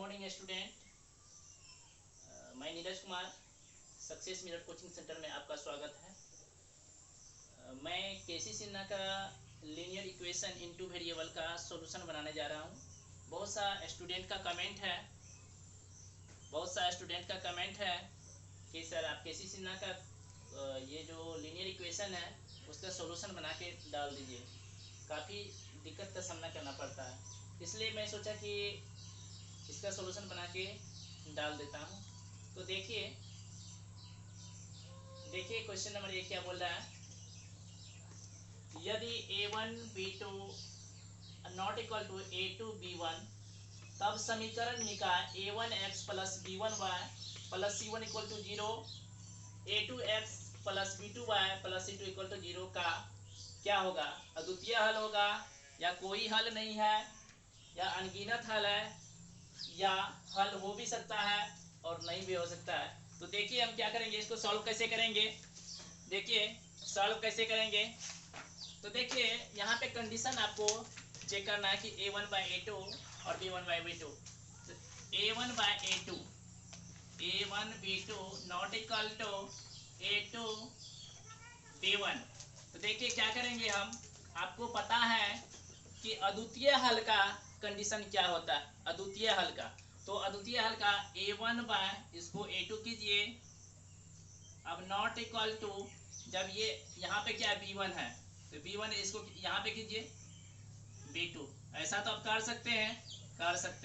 Morning student, मैं Neeraj Kumar success mirror coaching centre में आपका स्वागत है। मैं केसी सिन्हा का लीनियर इक्वेशन इनटू वेरिएबल का सॉल्यूशन बनाने जा रहा हूँ। बहुत सा स्टूडेंट का कमेंट है कि सर आप केसी सिन्हा का ये जो लीनियर इक्वेशन है उसका सॉल्यूशन बना के डाल दीजिए। काफ़ी दिक्कत का सामना करना पड़ता है, इसलिए मैं सोचा कि इसका सॉल्यूशन बना के डाल देता हूँ। तो देखिए क्वेश्चन नंबर 1 क्या बोल रहा है। यदि a1 b2 not equal to a2 b1 तब समीकरण निकाय a1x plus b1y plus c1 equal to 0 a2x plus b2y plus c2 equal to 0 का क्या होगा। अद्वितीय हल होगा या कोई हल नहीं है या अनगिनत हल है या हल हो भी सकता है और नहीं भी हो सकता है। तो देखिए हम क्या करेंगे, इसको सॉल्व कैसे करेंगे। देखिए सॉल्व कैसे करेंगे, तो देखिए यहाँ पे कंडीशन आपको चेक करना है कि a1 बाई a2 और b1 बाई b2। तो a1 by a2 a1 b2 not equal to a2 b1। तो देखिए क्या करेंगे हम, आपको पता है कि अद्वितीय हल का कंडीशन क्या होता है। अद्वितीय हल का, तो अद्वितीय हल का a1 बाय इसको a2 कीजिए। अब नॉट इक्वल टू, जब ये यहाँ पे क्या b1 है तो b1 इसको यहाँ पे कीजिए b2। ऐसा तो आप कर सकते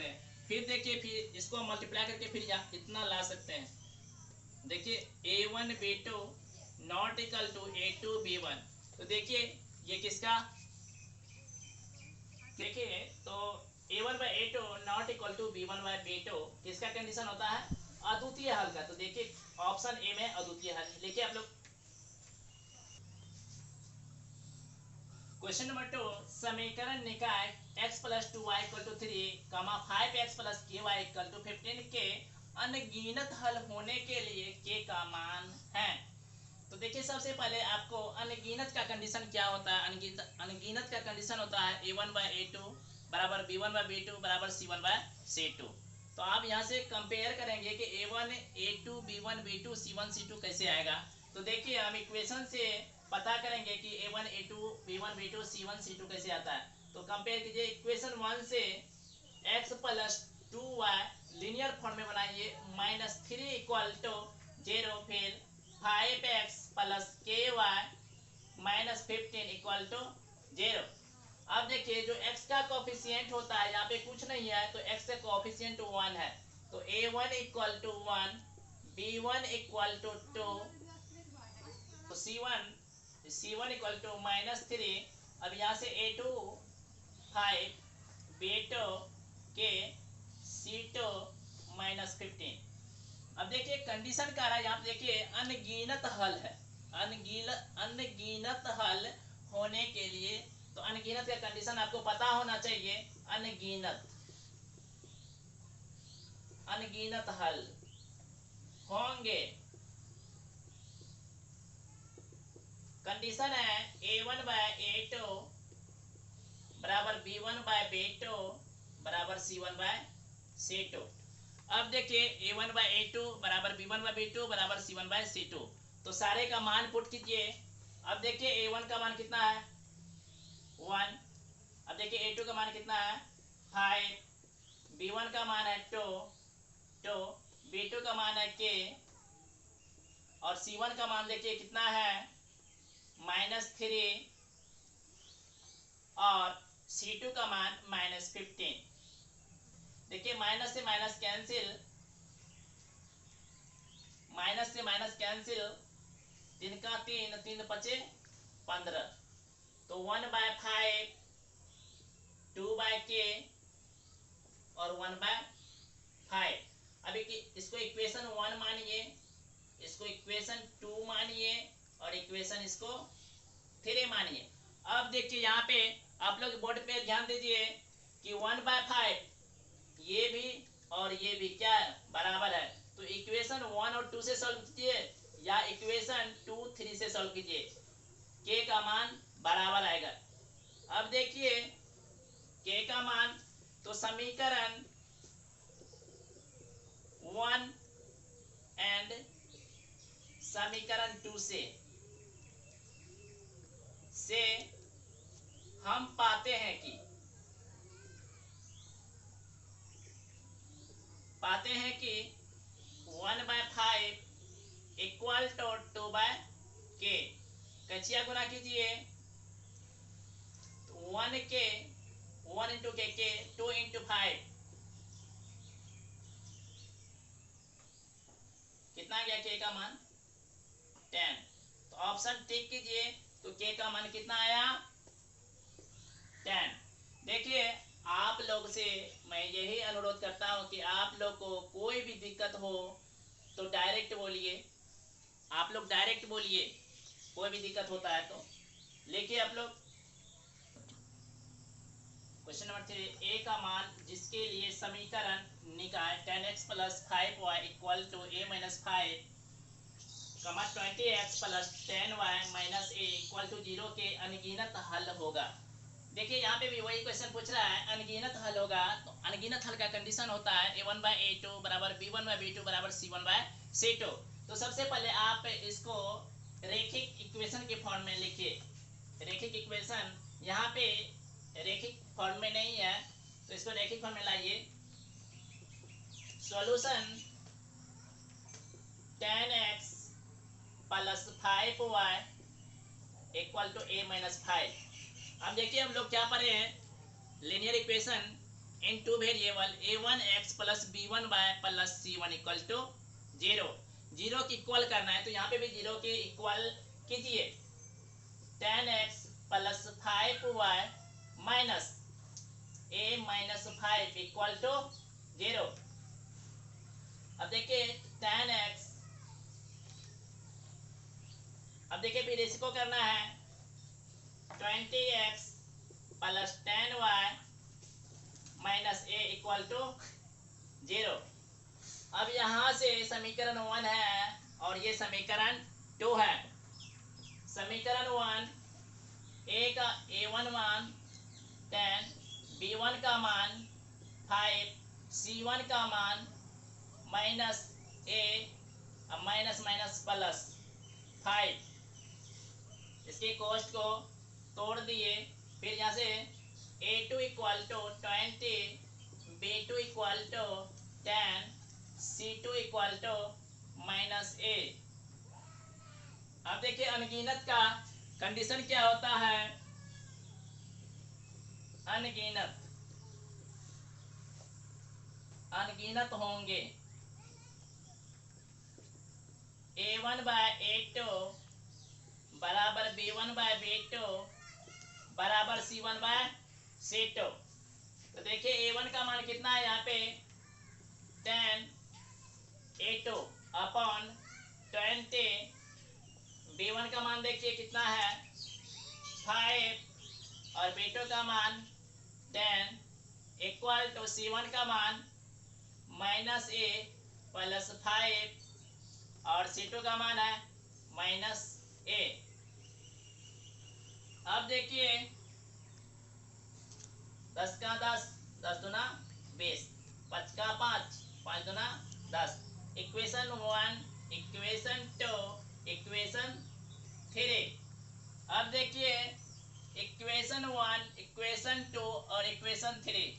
हैं। फिर देखिए फिर इसको मल्टीप्लाई करके फिर यहाँ इतना ला सकते हैं। देखिए a1 b2 not equal to a2 b1। तो देखिए ये किसका, देखिए तो a1 by a2 not equal to b1 by b2 किसका कंडीशन होता है, अद्वितीय हल का। तो देखिए ऑप्शन ए में अद्वितीय हल लिखिए आप लोग। क्वेश्चन नंबर 2, समीकरण निकाय x plus 2y equal to 3 5x plus ky equal to 15 के अनगिनत हल होने के लिए k का मान है। तो देखिए सबसे पहले आपको अनगिनत का कंडीशन क्या होता है। अनगिनत का कंडीशन होता है a1 बाई a2 बराबर b1 बाई b2 बराबर c1 बाई c2। तो आप यहाँ से कंपेयर करेंगे कि a1 a2 b1 b2 c1 c2 कैसे आएगा। तो देखिए हम इक्वेशन से पता करेंगे कि a1 a2 b1 b2 c1 c2 कैसे आता है। तो कंपेयर कीजिए इक्वेशन 1 से x plus 2y linear form में बनाइए -3 इक्वल टू 0, फिर 5x plus ky minus 15 equal to 0। अब देखिए जो x का कोफिशिएंट होता है यहाँ पे कुछ नहीं है, तो x का कोफिशिएंट 1 है। तो a1 equal to 1 b1 equal to 2 तो c1 इक्वल टू -3। अब यहाँ से a2 5 b2 के c2 -15। अब देखिए कंडीशन का रहा है यहाँ पे, देखिए अनगिनत हल है। अनगिनत हल होने के लिए तो अनगिनत का कंडीशन आपको पता होना चाहिए। अनगिनत हल होंगे। कंडीशन है a1 बाय a2 बराबर b1 बाय b2 बराबर c1 बाय c2। अब देखिए a1 बाई a2 बराबर b1 बाई b2 बराबर c1 बाई c2। तो सारे का मान पुट कीजिए। अब देखिए a1 का मान कितना है 1। अब देखिए a2 का मान कितना है 5, b1 का मान है 2, b2 का मान है k और c1 का मान देखिए कितना है -3 और c2 का मान -15। देखिए माइनस से माइनस कैंसिल, 3 का 3, 3 बचे 15। तो 1/5 2/k और 1/5। अभी इसको इक्वेशन 1 मानिए, इसको इक्वेशन 2 मानिए और इक्वेशन इसको 3 मानिए। अब देखिए यहाँ पे आप लोग बोर्ड पे ध्यान दीजिए कि 1/5 ये भी और ये भी क्या है बराबर है। तो इक्वेशन 1 और 2 से सॉल्व कीजिए या इक्वेशन 2 3 से सॉल्व कीजिए, k का मान बराबर आएगा। अब देखिए k का मान, तो समीकरण से हम पाते हैं कि 1/5 इक्वल टू 2/k। कचिया गुना कीजिए, 1k 1 इंटू के 2 इंटू 5 कितना गया k का मान 10। तो ऑप्शन टिक कीजिए, तो k का मान कितना आया 10। देखिए आप लोग से मैं यही अनुरोध करता हूं कि आप लोग को कोई भी दिक्कत हो तो डायरेक्ट बोलिए, आप लोग डायरेक्ट बोलिए, कोई भी दिक्कत होता है तो। लिखिए आप लोग क्वेश्चन नंबर 3, ए का मान जिसके लिए समीकरण निकाय 10x plus 5y equal to a minus 5 20x plus 10y minus a equal to 0 के अनगिनत हल होगा। देखिए यहाँ पे भी वही क्वेश्चन पूछ रहा है, अनगिनत हल होगा। तो अनगिनत हल का कंडीशन होता है a1/a2 बराबर b1/b2 बराबर c1/c2। तो सबसे पहले आप इसको रैखिक इक्वेशन के फॉर्म में लिखिए। रैखिक इक्वेशन यहाँ पे रैखिक फॉर्म में नहीं है, तो इसको रैखिक फॉर्म में लाइए। Solution 10x plus 5y equal to a minus 5। अब देखिए हम लोग क्या पढ़े हैं, linear equation in two variable a1x plus b1y plus c1 equal to 0। 0 की इक्वल करना है, तो यहाँ पे भी 0 के इक्वल कीजिए। 10x plus 5y minus a minus 5 equal to 0। अब देखिए 10x, अब देखिए फिर इसको करना है 20x plus 10y minus a equal to 0। अब यहाँ से समीकरण 1 है और ये समीकरण 2 है। समीकरण 1, a का a1 मान 10, b1 का मान 5, c1 का मान minus a, minus minus plus 5। इसके कॉस्ट को तोड़ दिए, फिर यहाँ से a2 equal to 20, b2 equal to 10, c2 equal to minus a। अब देखिए अनगिनत का कंडीशन क्या होता है, अनगिनत अनगिनत होंगे a1/a2 बराबर b1/b2 बराबर c1/c2। तो देखिए a1 का मान कितना है यहाँ पे 10, a2 अपॉन 20, b1 का मान देखिए कितना है 5 और b2 का मान 10 इक्वल टू c1 का मान माइनस a प्लस 5 और c2 का मान है माइनस a। अब देखिए 10 का 10, 10 दूना 20, 5 का 5, 5 दूना 10। Equation 1, equation 2, equation 3। अब देखिए इक्वेशन 1, इक्वेशन 2 और इक्वेशन 3।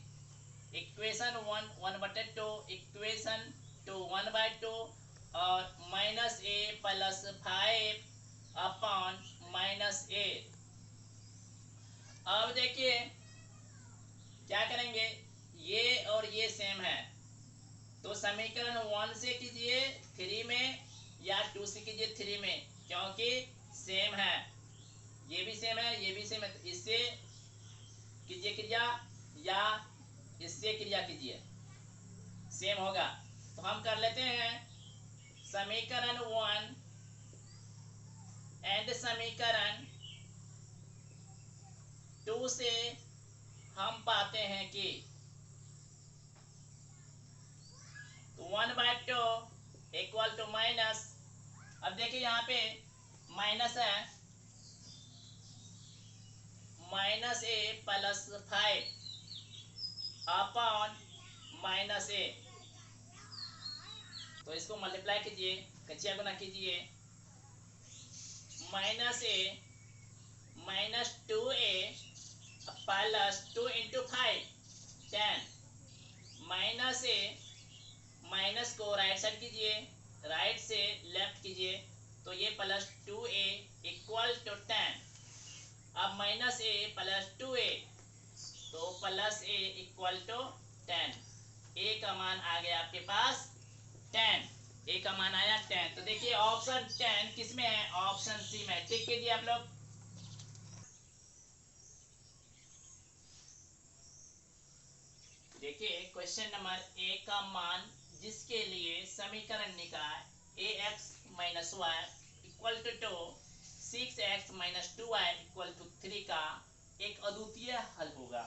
इक्वेशन 1 1/2, इक्वेशन 2 1/2 और minus a plus 5 upon minus a। अब देखिए क्या करेंगे, ये और ये सेम है, तो समीकरण 1 से कीजिए 3 में या 2 से कीजिए 3 में, क्योंकि सेम है, ये भी सेम है, ये भी सेम है। तो इससे कीजिए क्रिया या इससे क्रिया कीजिए, सेम होगा। तो हम कर लेते हैं समीकरण 1 एंड समीकरण 2 से हम पाते हैं कि 1/2 इक्वल टू माइनस, अब देखिए यहाँ पे माइनस है, minus a plus 5 upon minus a। तो इसको मल्टीप्लाई कीजिए, कचिया गुना कीजिए, -2a प्लस 2 इंटू 5 10 माइनस ए माइनस को राइट साइड कीजिए, राइट से लेफ्ट कीजिए तो ये प्लस 2a इक्वल टू 10। अब माइनस ए प्लस 2a तो प्लस ए इक्वल टू 10। ए का मान आ गया आपके पास 10। ए का मान आया 10। तो देखिए ऑप्शन 10 किस में है? ऑप्शन सी में। टिक कीजिए आप लोग। देखिए क्वेश्चन नंबर ए का मान जिसके लिए समीकरण निकाय a x minus y equal to 6x minus 2y equal to 3 का एक अद्वितीय हल होगा।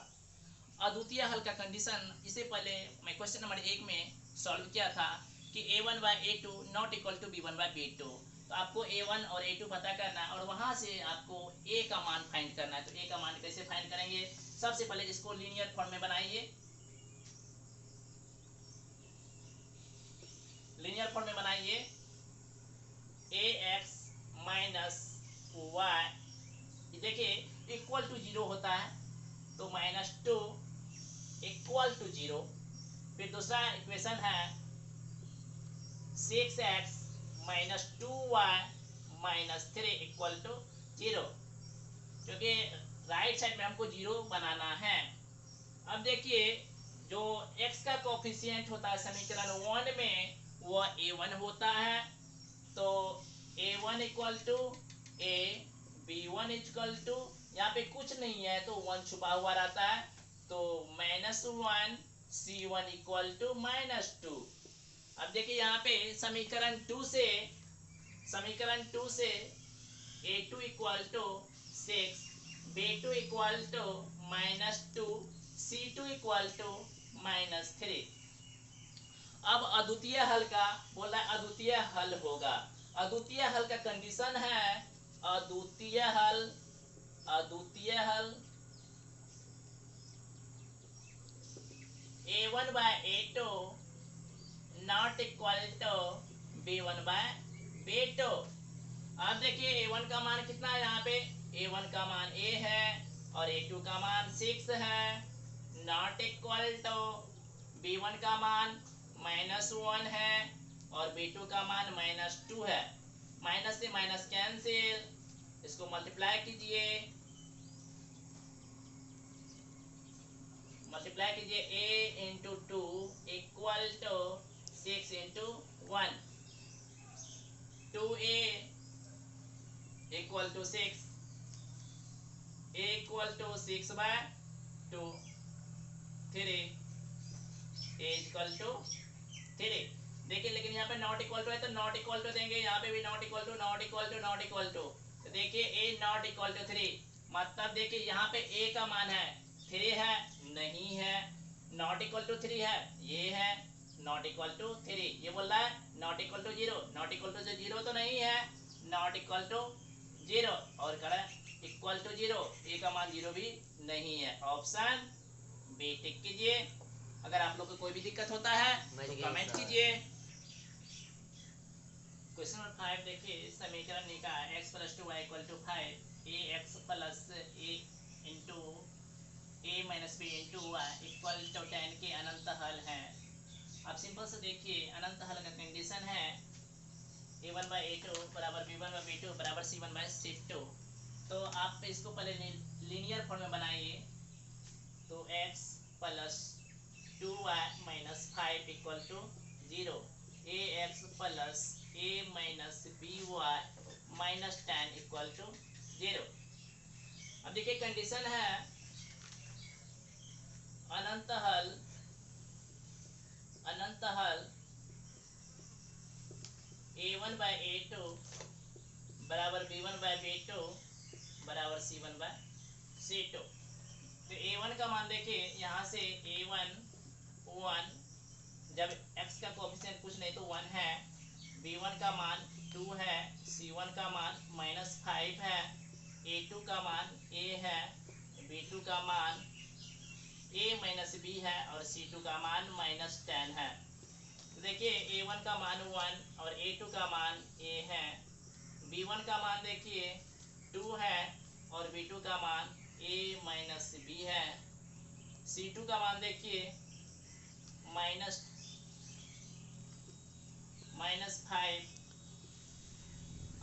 अद्वितीय हल का कंडीशन इससे पहले मैं क्वेश्चन नंबर 1 में सॉल्व किया था कि a1 by a2 not equal to b1 by b2। तो आपको a1 और a2 पता करना है और वहां से आपको a का मान फाइंड करना है। तो a का मान कैसे फाइंड करेंगे? सबसे पहले इसको लीनियर फॉर्म में बनाइए। लीनियर फॉर्म में बनाइए ax माइनस वाई, देखिए इक्वल टू 0 होता है तो -2 इक्वल टू 0। फिर दूसरा इक्वेशन है 6x minus 2y minus 3 equal to 0, क्योंकि राइट साइड में हमको 0 बनाना है। अब देखिए जो x का कोफिशिएंट होता है समीकरण 1 में वो a1 होता है, तो a1 equal to a, b1 equal to, यहाँ पे कुछ नहीं है तो 1 छुपा हुआ रहता है, तो -1 c1 इक्वल टू -2। अब देखिए यहाँ पे समीकरण 2 से a2 equal to 6, b2 equal to -2, c2 equal to -3। अब अद्वितीय हल का बोला, अद्वितीय हल होगा। अद्वितीय हल का कंडीशन है अद्वितीय हल a1 by a2 not equal to b1 by b2। अब देखिए a1 का मान कितना है? यहाँ पे a1 का मान a है और a2 का मान 6 है, नॉट इक्वल टू b1 का मान -1 है और b2 का मान -2 है। माइनस से माइनस कैंसिल, इसको मल्टीप्लाई कीजिए, a into 2 equal to 6 into 1, 2a equal to 6, a equal to 6 by 2, 3 a equal to 3। देखिए लेकिन यहाँ पे नॉट इक्वल टू है तो नॉट इक्वल टू देंगे, यहाँ पे भी नॉट इक्वल टू तो देखिए a नॉट इक्वल टू 3, मतलब देखिए यहाँ पे a का मान है 3 है, नहीं है, नॉट इक्वल टू 3 है, ये है नॉट इक्वल टू 3, ये बोल रहा है not equal to 0, not equal to 0 तो नहीं है, नॉट इक्वल टू 0 और करें इक्वल टू 0, a का मान 0 भी नहीं है। ऑप्शन बी टिक कीजिए। अगर आप लोग को कोई भी दिक्कत होता है तो कमेंट कीजिए। क्वेश्चन नंबर 5 देखिए समीकरण निकाय x plus 2y equal to 5 ax plus a into a minus b into y equal to 10 के अनंत हल हैं। अब सिंपल से देखिए अनंत हल का कंडीशन है a1 बाई a2 बराबर b1 बाई b2 बराबर c1 बाई c2। तो आप इसको पहले लीनियर फॉर्म में बनाइए, तो x plus 2y minus 5 equal to 0, ax plus a minus by minus 10 equal to 0। अब देखिए कंडीशन है अनंत हल a1 बाय a2 बराबर b1 बाय b2 बराबर c1 बाय c2। तो a1 का मान देखिए यहाँ से a1 1, जब x का कोएफिशिएंट कुछ नहीं तो 1 है, b1 का मान 2 है, c1 का मान -5 है, a2 का मान a है, b2 का मान a माइनस b है और c2 का मान -10 है। तो देखिए a1 का मान 1 और a2 का मान a है, B1 का मान देखिए 2 है और B2 का मान A माइनस B है। C2 का मान देखिए -5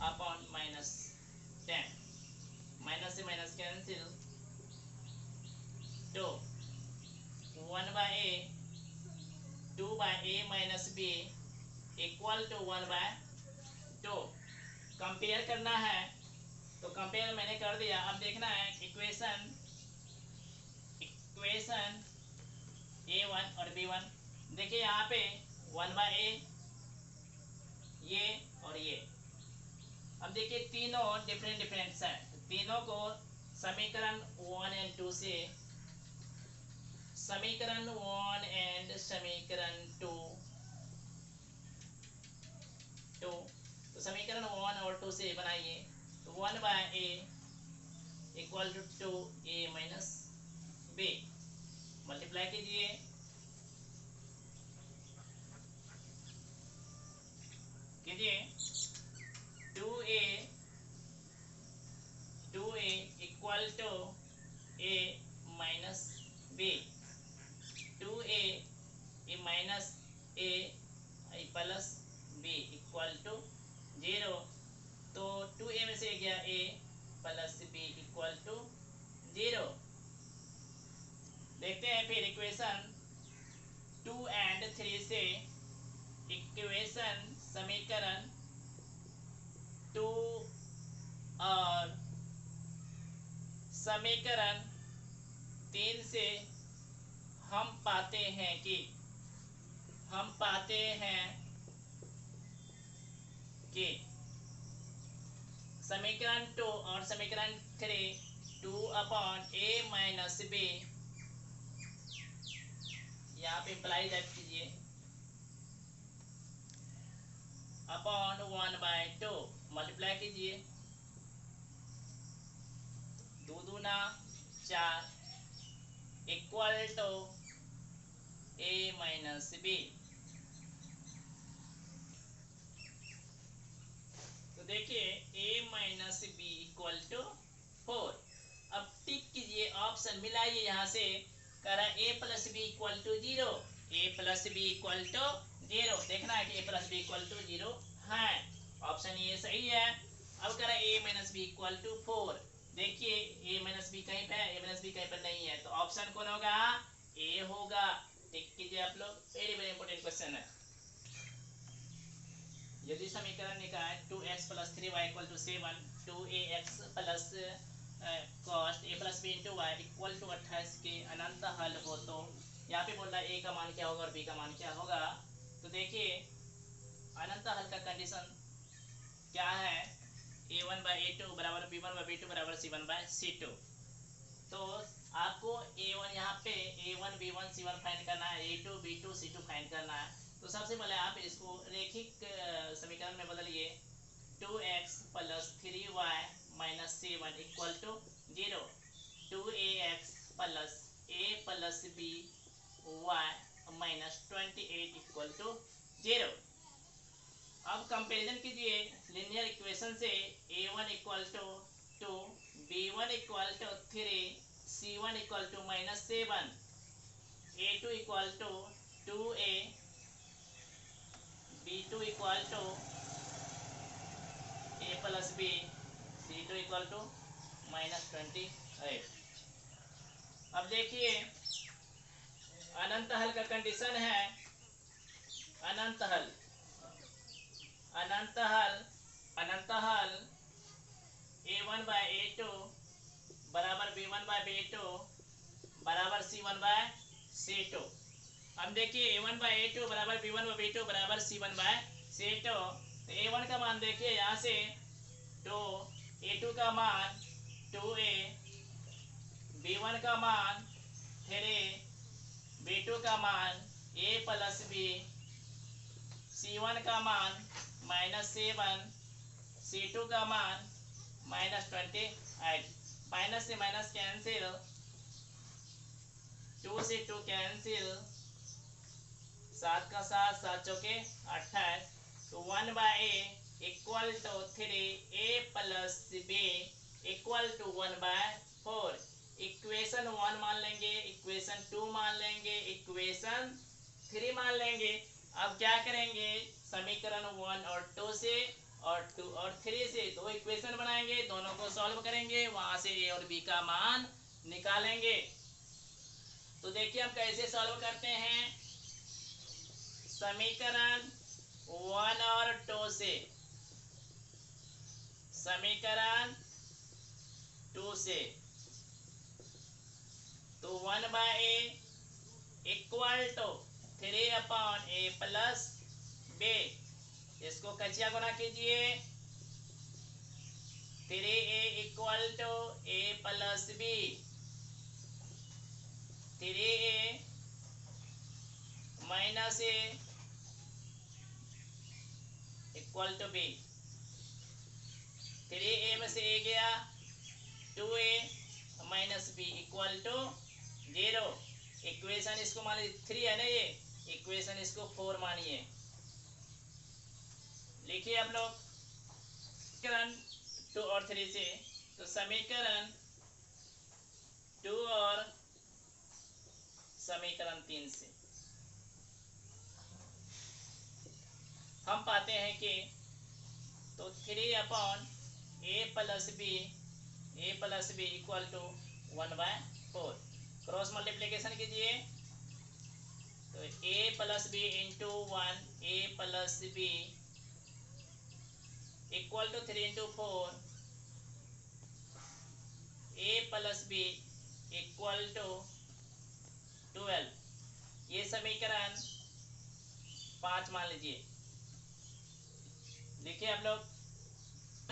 अपॉन -10, माइनस से माइनस कैंसिल, तो 1/2 minus B equal to 1/2। Compare करना है तो कंपेयर मैंने कर दिया। अब देखना है इक्वेशन A1 और B1। देखिए यहाँ पे 1/a ये और ये। अब देखिए तीनों डिफरेंट है, तो तीनों को समीकरण 1 एंड 2 से, समीकरण 1 एंड समीकरण 2 तो समीकरण 1 और 2 से बनाइए। तो 1/a equal to 2a minus b, multiply कीजिए, कीजिए 2a equal to a minus b, 2a minus a plus b equal to 0। तो 2a में से गया a plus b equal to 0। देखते हैं फिर इक्वेशन 2 एंड 3 से। इक्वेशन समीकरण 2 और समीकरण 3 से हम पाते हैं कि समीकरण 2 और समीकरण 3 2 अपॉन a माइनस b, यहाँ पे इम्प्लाई दैट कीजिए, अपॉन 1/2 मल्टीप्लाई कीजिए, 2 दूना 4 equal to a minus b। तो देखिए a minus b equal to 4। अब टिक कीजिए, ऑप्शन मिलाइए, यहाँ से कह रहा है a plus b equal to 0, a plus b equal to 0। देखना है कि a plus b equal to 0 है, ऑप्शन ये सही है। अब कह रहा है a minus b equal to 4। देखिए a माइनस बी कहीं पे है, a माइनस बी कहीं पर नहीं है, तो ऑप्शन कौन होगा? a होगा। टिक कीजिए आप लोग, वेरी वेरी इंपॉर्टेंट क्वेश्चन है। यदि समीकरण निकाय 2x plus 3y equal to 7, 2ax plus कॉस्ट a plus b into y equal to 28 के अनंत हल हो, तो यहाँ पे बोल रहा है a का मान क्या होगा और b का मान क्या होगा। तो देखिए अनंत हल का कंडीशन क्या है, a1/a2 बराबर b1/b2 बराबर c1/c2। तो आपको a1 यहाँ पे a1 b1 c1 फाइंड करना है, a2 b2 c2 फाइंड करना है। तो सबसे पहले आप इसको रेखिक समीकरण में बदलिए, 2x plus 3y minus 7 equal to 0, 2ax plus a plus b y minus 28 equal to 0। अब कंपैरिजन कीजिए लीनियर इक्वेशन से, a1 equal to 2, b1 equal to 3, c1 equal to -7, a2 equal to 2a, b2 equal to a plus b, c2 equal to -28। अब देखिए अनंत हल का condition है, अनंत हल a1/a2 बराबर b1/b2 बराबर c1/c2। अब देखिए a1/a2 बराबर b1/b2 बराबर c1/c2। तो a1 का मान देखिए यहाँ से 2, a2 का मान 2a, b1 का मान 3, b2 का मान a प्लस b, c1 का मान -7, c2 का मान -28। माइनस से माइनस कैंसिल, 2 से 2 कैंसिल, 7 का 7, 7 चौके 28। तो 1/a equal to 3a plus b equal to 1/4। Equation 1 मान लेंगे, इक्वेशन 2 मान लेंगे, इक्वेशन 3 मान लेंगे। अब क्या करेंगे, समीकरण 1 और 2 से और 2 और 3 से दो इक्वेशन बनाएंगे, दोनों को सॉल्व करेंगे, वहां से a और b का मान निकालेंगे। तो देखिए हम कैसे सॉल्व करते हैं। समीकरण 1 और 2 से, समीकरण 2 से तो 1/a equal to 3/a plus b, इसको कचिया गुना कीजिए। 3a equal to a plus b, 3a minus a equal to b। 3a में से a गया, 2a minus b equal to 0। Equation इसको मान लीजिए 3 है ना, ये इक्वेशन इसको 4 मानिए। लिखिए आप लोग समीकरण 2 और 3 से, तो समीकरण 2 और समीकरण 3 से हम पाते हैं कि तो 3/a plus b equal to 1/4। Cross multiplication कीजिए, तो a plus b into 1 a plus b equal to 3 into 4 a plus b equal to 12। ये समीकरण 5 मान लीजिए। देखिए आप लोग,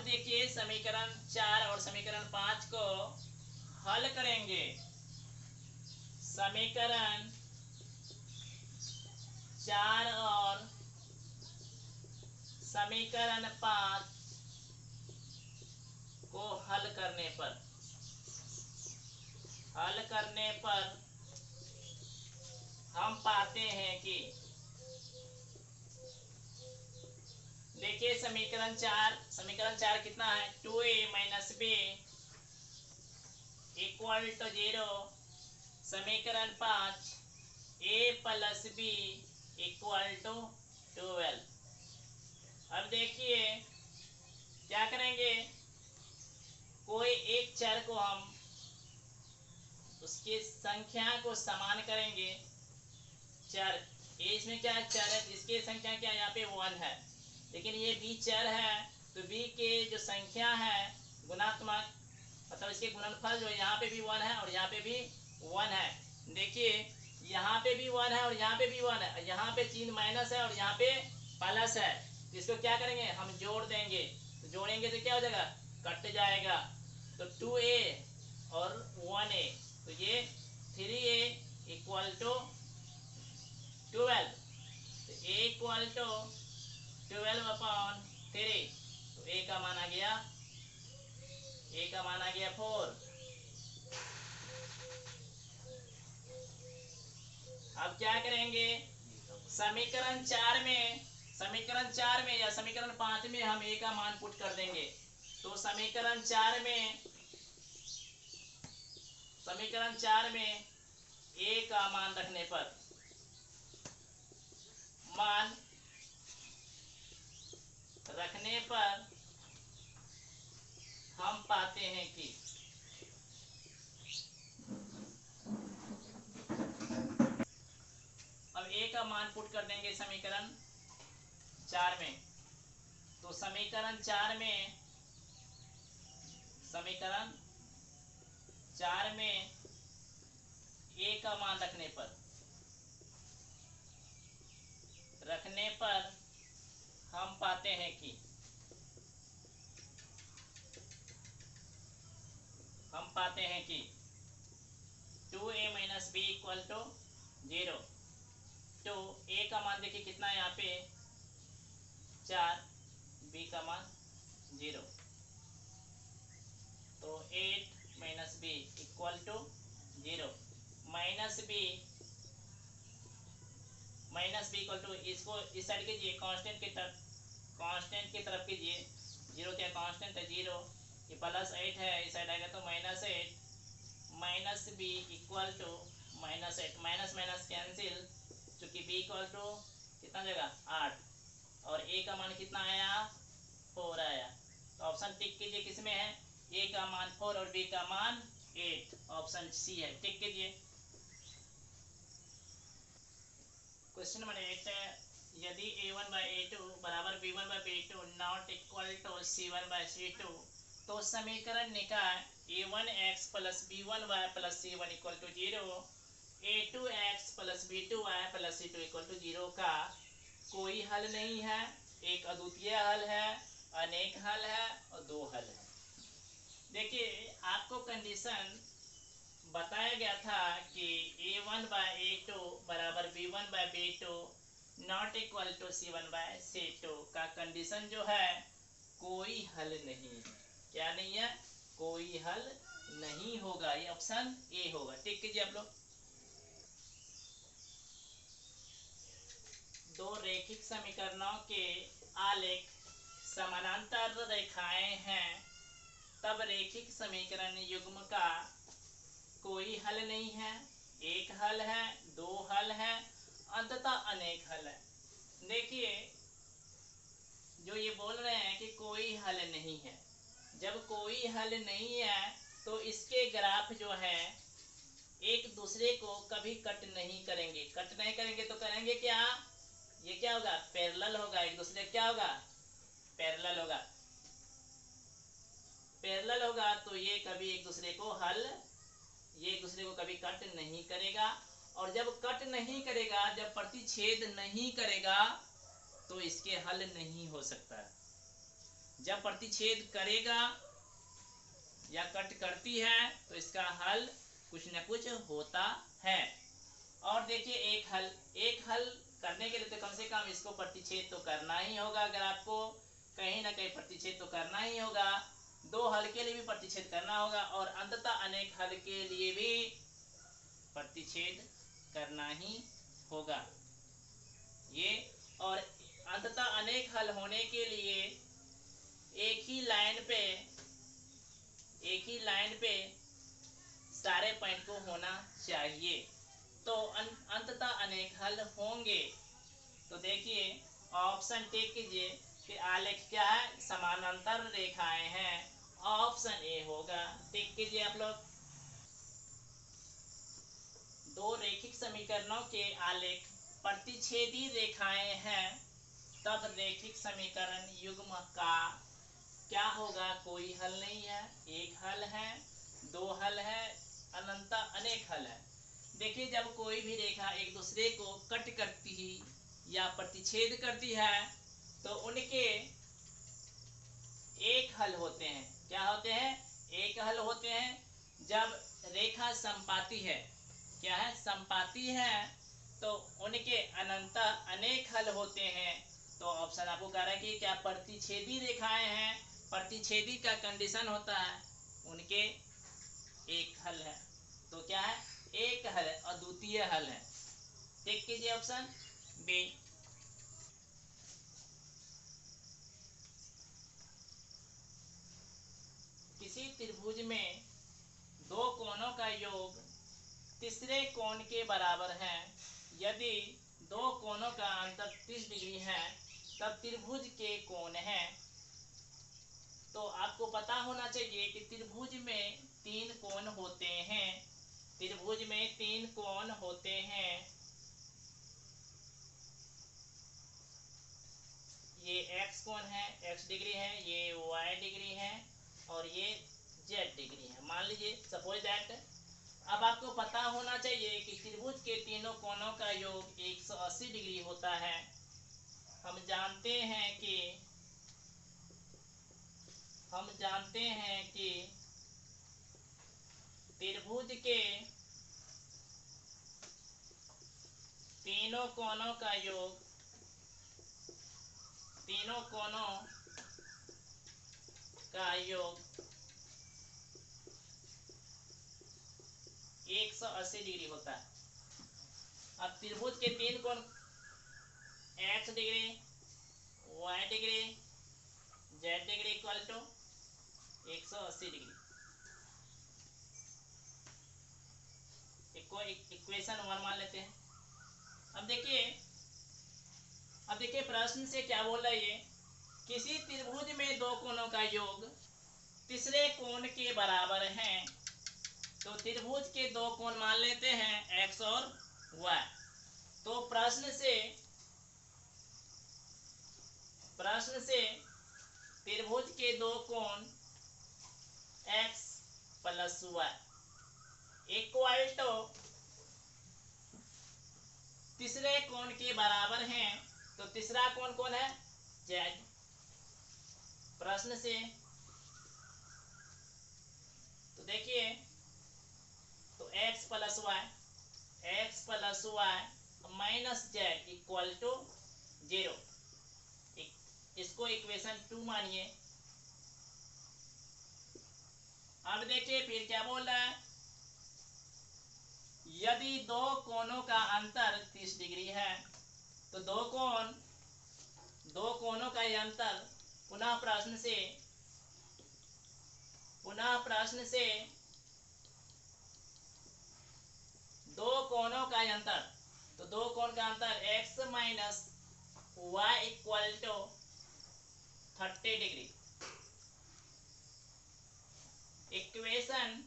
देखिए समीकरण 4 और समीकरण 5 को हल करेंगे। समीकरण 4 और समीकरण 5 को हल करने पर हम पाते हैं कि देखिए समीकरण 4 कितना है, 2a minus b equal to 0। समीकरण 5 a plus b equal to 12। अब देखिए क्या करेंगे, कोई एक चर को हम उसकी संख्या को समान करेंगे। चर a इसमें क्या चर है, इसकी संख्या क्या, यहाँ पे 1 है, लेकिन ये b चर है, तो b के जो संख्या है गुणात्मक, मतलब इसके गुणनफल जो यहाँ पे भी 1 है और यहाँ पे भी 1 है। देखिए यहाँ पे भी 1 है और यहाँ पे भी 1 है, यहाँ पे चिन्ह माइनस है और यहाँ पे प्लस है। तो इसको क्या करेंगे, हम जोड़ देंगे, तो जोड़ेंगे तो क्या हो जाएगा, कट जाएगा। तो 2a और 1a, तो ये 3a इक्वल टू 12, तो a इक्वल टू 12/3, तो a का मान आ गया 4। अब क्या करेंगे, समीकरण 4 में या समीकरण 5 में हम a का मान पुट कर देंगे। तो समीकरण 4 में a का मान रखने पर हम पाते हैं कि अब a का मान पुट कर देंगे समीकरण 4 में। तो समीकरण 4 में a का मान रखने पर हम पाते हैं कि 2a minus b equal to 0। तो a का मान देखिए कितना है, यहाँ पे 4, b का मान 0, तो 8 minus b equal to 0। Minus b equal to, इसको इस साइड कीजिए, कांस्टेंट के कांस्टेंट की तरफ कीजिए, 0 क्या कांस्टेंट है 0, ये +8 है, इस साइड आएगा तो -8, minus b equal to -8, minus minus cancel, चूंकि बी इक्वल टू कितना जगह 8 और ए का मान कितना आया 4 आया, तो ऑप्शन टिक कीजिए किसमें है, ए का मान 4 और बी का मान 8, ऑप्शन सी है, टिक कीजिए। क्वेश्चन नंबर 8 है, यदि a1/a2 बराबर b1/b2 not equal to c1/c2 तो समीकरण निकाय a1x plus b1y plus c1 equal to 0, a2x plus b2y plus c2 equal to 0 का कोई हल नहीं है, एक अद्वितीय हल है, अनेक हल है और दो हल है। देखिए आपको कंडीशन बताया गया था कि a1/a2 बराबर b1/b2 not equal to c1/c2 का कंडीशन जो है कोई हल नहीं है, क्या नहीं है, कोई हल नहीं होगा, ये ऑप्शन ए होगा, टिक कीजिए आप लोग। दो रैखिक समीकरणों के आलेख समानांतर रेखाएं हैं तब रैखिक समीकरण युग्म का कोई हल नहीं है, एक हल है, दो हल है, अंततः अनेक हल है। देखिए जो ये बोल रहे हैं कि कोई हल नहीं है, जब कोई हल नहीं है तो इसके ग्राफ जो है एक दूसरे को कभी कट नहीं करेंगे, कट नहीं करेंगे तो करेंगे क्या, ये क्या होगा पैरेलल होगा, एक दूसरे क्या होगा पैरेलल होगा, पैरेलल होगा तो ये कभी एक दूसरे को हल, ये एक दूसरे को कभी कट नहीं करेगा, और जब कट नहीं करेगा, जब प्रतिच्छेद नहीं करेगा तो इसके हल नहीं हो सकता, जब प्रतिच्छेद करेगा या कट करती है तो इसका हल कुछ न कुछ होता है। और देखिए एक हल करने के लिए तो कम से कम इसको प्रतिच्छेद तो करना ही होगा, अगर आपको कहीं ना कहीं प्रतिच्छेद तो करना ही होगा, दो हल के लिए भी प्रतिच्छेद करना होगा और अंततः अनेक हल के लिए भी प्रतिच्छेद करना ही होगा ये। और अंततः अनेक हल होने के लिए एक ही लाइन पे सारे पॉइंट को होना चाहिए, तो अंततः अनेक हल होंगे। तो देखिए ऑप्शन टिक कीजिए कि आलेख क्या है, समानांतर रेखाएं हैं, ऑप्शन ए होगा, टिक कीजिए आप लोग। दो रैखिक समीकरणों के आलेख प्रतिच्छेदी रेखाएं हैं तब रैखिक समीकरण युग्म का क्या होगा, कोई हल नहीं है, एक हल है, दो हल है, अनंत अनेक हल है। देखिए जब कोई भी रेखा एक दूसरे को कट करती ही या प्रतिच्छेद करती है तो उनके एक हल होते हैं, क्या होते हैं, एक हल होते हैं। जब रेखा संपाती है, क्या है संपाती है, तो उनके अनंत अनेक हल होते हैं। तो ऑप्शन आपको कह रहा है कि क्या प्रतिच्छेदी रेखाएं हैं, प्रतिच्छेदी का कंडीशन होता है उनके एक हल है, तो क्या है एक हल है, अद्वितीय हल है, टिक कीजिए ऑप्शन बी। किसी त्रिभुज में दो कोणों का योग तीसरे कोण के बराबर है, यदि दो कोणों का अंतर 30 डिग्री है तब त्रिभुज के कोण है। तो आपको पता होना चाहिए कि त्रिभुज में तीन कोण होते हैं, त्रिभुज में तीन कोण होते हैं, ये x कोण है, x डिग्री है, ये y डिग्री है और ये z डिग्री है, मान लीजिए सपोज दैट। अब आपको पता होना चाहिए कि त्रिभुज के तीनों कोणों का योग 180 डिग्री होता है। हम जानते हैं कि त्रिभुज के तीनों कोणों का योग, तीनों कोणों का योग 180 डिग्री होता है। अब त्रिभुज के तीन कोण x degree, y degree equal to 180 degree. Equation 1 मान लेते हैं। अब देखिए प्रश्न से क्या बोल रहा है ये, किसी त्रिभुज में दो कोणों का योग तीसरे कोण के बराबर है। तो त्रिभुज के दो कोण मान लेते हैं x और y। तो प्रश्न से त्रिभुज के दो कोण x plus y equal to तीसरे कोण के बराबर हैं। तो तीसरा कोण कौन है? z। प्रश्न से तो देखिए, तो x plus y minus z equal to 0। इसको इक्वेशन 2 मानिए। अब देखिए फिर क्या बोल रहा है, यदि दो कोणों का अंतर 30 डिग्री है तो दो कोणों का ये अंतर पुनः प्रश्न से दो कोणों का अंतर, तो दो कोण का अंतर x minus y equal to 30 degree. Equation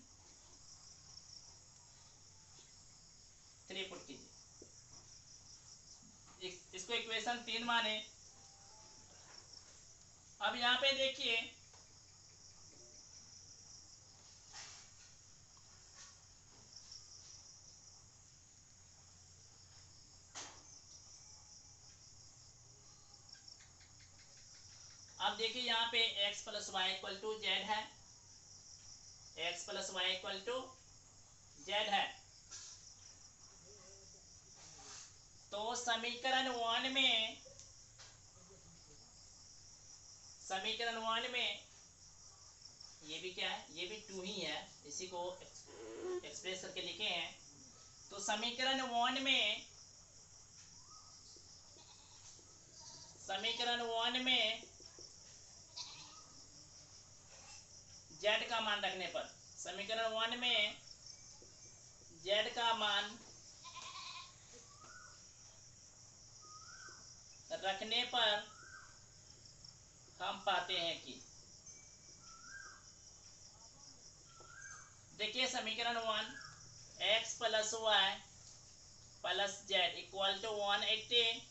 3 put कीजिए। इसको इक्वेशन 3 माने। अब यहां पे देखिए, अब देखिए यहाँ पे x plus y equal to z है, x plus y equal to z है। तो समीकरण 1 में ये भी क्या है, ये भी 2 ही है, इसी को एक्सप्रेस करके लिखे हैं। तो समीकरण 1 में z का मान रखने पर, समीकरण 1 में z का मान रखने पर हम पाते हैं कि, देखिए समीकरण 1 x plus y plus z equal to 180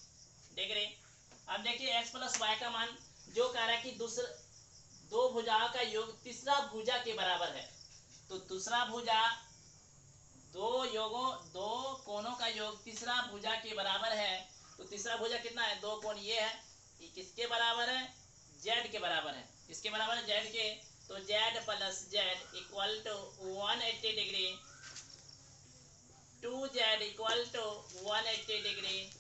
degree. अब देखिए x प्लस वाई का मान जो कह रहा है कि दो भुजाओं का योग तीसरा भुजा के बराबर है। तो दूसरा भुजा दो कोणों का योग तीसरा भुजा के बराबर है। तो तीसरा भुजा कितना है? दो कोण ये है, ये किसके बराबर है? z के बराबर है। किसके बराबर है? z के। तो z plus z equal to 180 degree, 2z equal to 180 degree.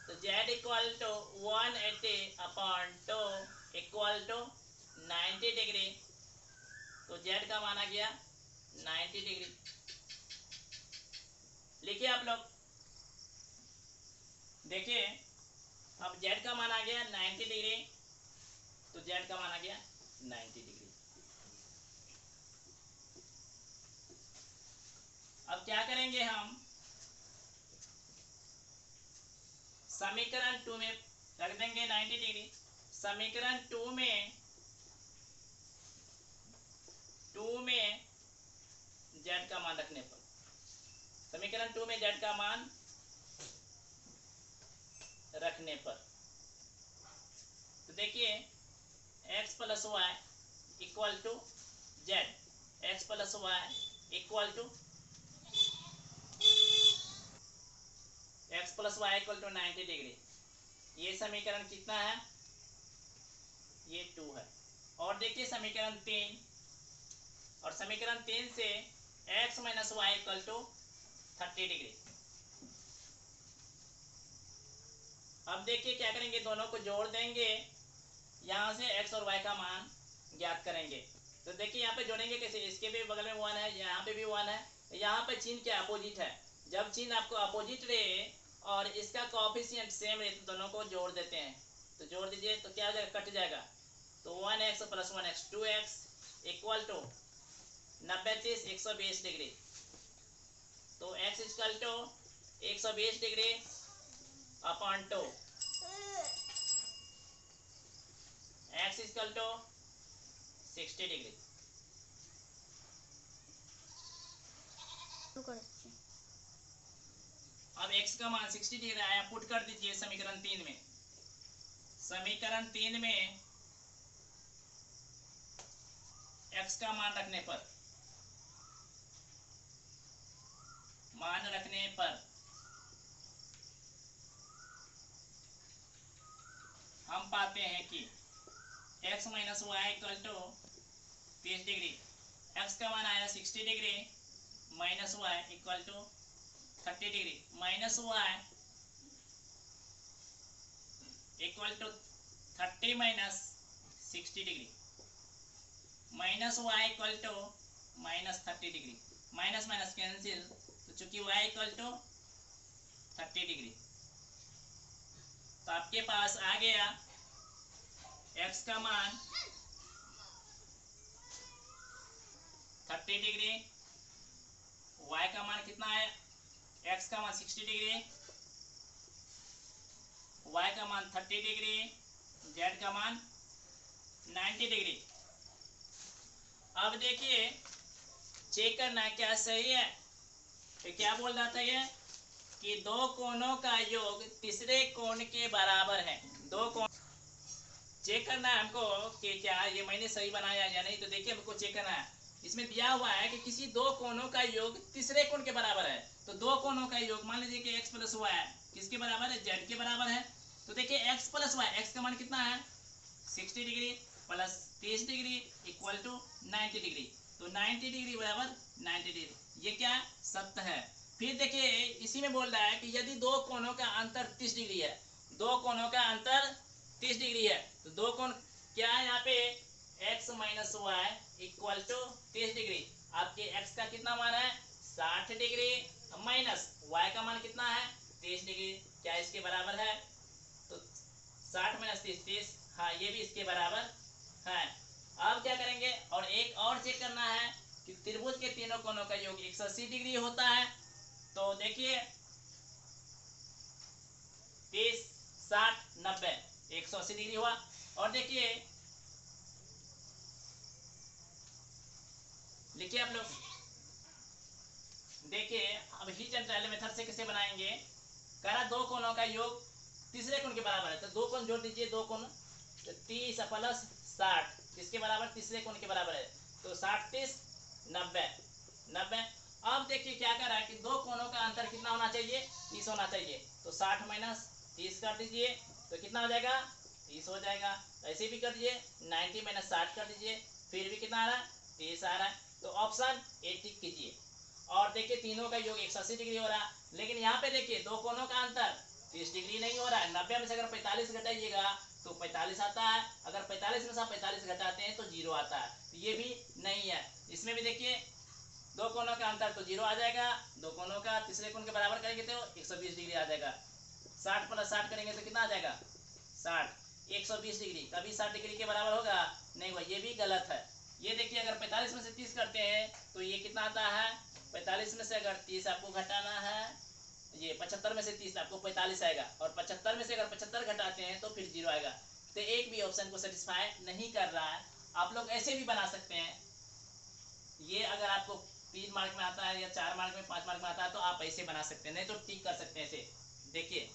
तो z equal to 180 upon 2 equal to 90 degree. तो z का माना गया 90 डिग्री। लिखिए आप लोग, देखिए अब z का माना गया 90 डिग्री, तो z का माना गया 90 डिग्री। अब क्या करेंगे हम, समीकरण 2 में रख देंगे 90 डिग्री। समीकरण 2 में z का मान रखने पर, समीकरण 2 में z का मान रखने पर, तो देखिए x plus y equal to z, x plus y equal to x plus y equal to 90 degree. ये समीकरण कितना है? ये 2 है। और देखिए समीकरण 3, और समीकरण 3 से x minus y equal to 30 degree. अब देखिए क्या करेंगे, दोनों को जोड़ देंगे, यहां से x और y का मान ज्ञात करेंगे। तो देखिए यहाँ पे जोड़ेंगे कैसे, इसके भी बगल में 1 है, यहाँ पे भी 1 है, यहाँ पे चिन्ह क्या अपोजिट है। जब चिन्ह आपको अपोजिट रहे और इसका कोएफिशिएंट सेम रहे तो दोनों को जोड़ देते हैं। तो जोड़ दीजिए तो क्या हो जाएगा, कट जाएगा। तो 1x plus 1x 2x equal to 90 30 120 degree. तो x equal to 120 degree upon 2, x equal to 60 degree. अब x का मान 60 डिग्री आया, पुट कर दीजिए समीकरण 3 में। समीकरण 3 में x का मान रखने पर हम पाते हैं कि x minus y equal to 30 degree. x का मान आया 60 degree minus y equal to 30 degree. Minus y equal to 30 minus 60 degree. Minus y equal to minus 30 degree. Minus minus cancel, तो चूंकि y इक्वल टू 30 डिग्री, तो आपके पास आ गया x का मान 30 डिग्री, y का मान कितना है, x का मान 60 डिग्री, y का मान 30 डिग्री, z का मान 90 डिग्री। अब देखिए चेक करना क्या सही है। तो क्या बोल रहा था ये कि दो कोणों का योग तीसरे कोण के बराबर है। दो कोण चेक करना है हमको कि क्या ये मैंने सही बनाया या नहीं। तो देखिए हमको चेक करना है, इसमें दिया हुआ है कि किसी दो कोणों का योग तीसरे कोण के बराबर है। तो दो कोणों का योग मान लीजिए कि x प्लस वाई किसके बराबर है, z के बराबर है। तो देखिए x प्लस वाई, x का मान कितना है 60 degree plus 30 degree equal to 90 degree. तो 90 डिग्री बराबर 90 डिग्री, ये क्या सत्य है। फिर देखिए इसी में बोल रहा है कि यदि दो कोणों का अंतर 30 डिग्री है, दो कोणों का अंतर 30 डिग्री है, तो दो कोण क्या है यहाँ पे x minus y equal to 30 degree. आपके x का कितना मान है 60 डिग्री माइनस y का मान कितना है 30 डिग्री, क्या इसके बराबर है। तो 60 माइनस 30 30, हाँ ये भी इसके बराबर है। अब क्या करेंगे, और एक और चेक करना है कि त्रिभुज के तीनों कोणों का योग 180 डिग्री होता है। तो देखिए 30 60 90 180 डिग्री हुआ। और देखिए लिखिए आप लोग, देखिए अब हिच एंड ट्रायल मेथड से कैसे बनाएंगे। करा दो कोणों का योग तीसरे कोण के बराबर है, तो दो कोण जोड़ दीजिए, दो कोण तो 30 प्लस 60 किसके बराबर, तीसरे कोण के बराबर है। तो 60 30 90 90। अब देखिए क्या कर रहा है कि दो कोणों का अंतर कितना होना चाहिए 30 होना चाहिए। तो 60 माइनस 30 कर दीजिए तो कितना हो जाएगा 30 हो जाएगा। ऐसे भी कर दीजिए 90 माइनस 60 कर दीजिए, फिर भी कितना आ रहा है 30 आ रहा है। तो ऑप्शन ए टिक कीजिए। और देखिए तीनों का योग 180 डिग्री हो रहा है, लेकिन यहाँ पे देखिए दो कोणों का अंतर 30 डिग्री नहीं हो रहा है। 90 में से अगर 45 घटाइएगा तो 45 आता है, अगर 45 में से 45 घटाते हैं तो 0 आता है, तो ये भी नहीं है। इसमें भी देखिए दो कोणों का अंतर तो 0 आ जाएगा, दो कोणों का तीसरे कोण के बराबर करेंगे तो 120 डिग्री आ जाएगा। 60 प्लस 60 करेंगे तो कितना आ जाएगा 60, 120 डिग्री कभी 60 डिग्री के बराबर होगा नहीं हुआ, ये भी गलत है। ये देखिए अगर 45 में से 30 करते हैं तो ये कितना आता है 45 में से अगर 30 आपको घटाना है, ये 75 में से 30 आपको 45 आएगा, और 75 में से अगर 75 घटाते हैं तो फिर 0 आएगा। तो एक भी ऑप्शन को सेटिस्फाई नहीं कर रहा है। आप लोग ऐसे भी बना सकते हैं, ये अगर आपको 3 मार्क में आता है या 4 मार्क में 5 मार्क में आता है तो आप ऐसे बना सकते हैं, नहीं तो टिक कर सकते हैं ऐसे। देखिए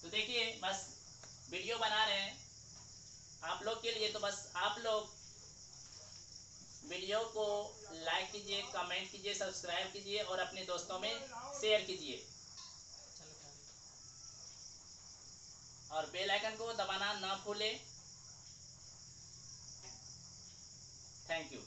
तो देखिए बस वीडियो बना रहे हैं आप लोग के लिए, तो बस आप लोग वीडियो को लाइक कीजिए, कमेंट कीजिए, सब्सक्राइब कीजिए और अपने दोस्तों में शेयर कीजिए, और बेल आइकन को दबाना ना भूलें। Thank you.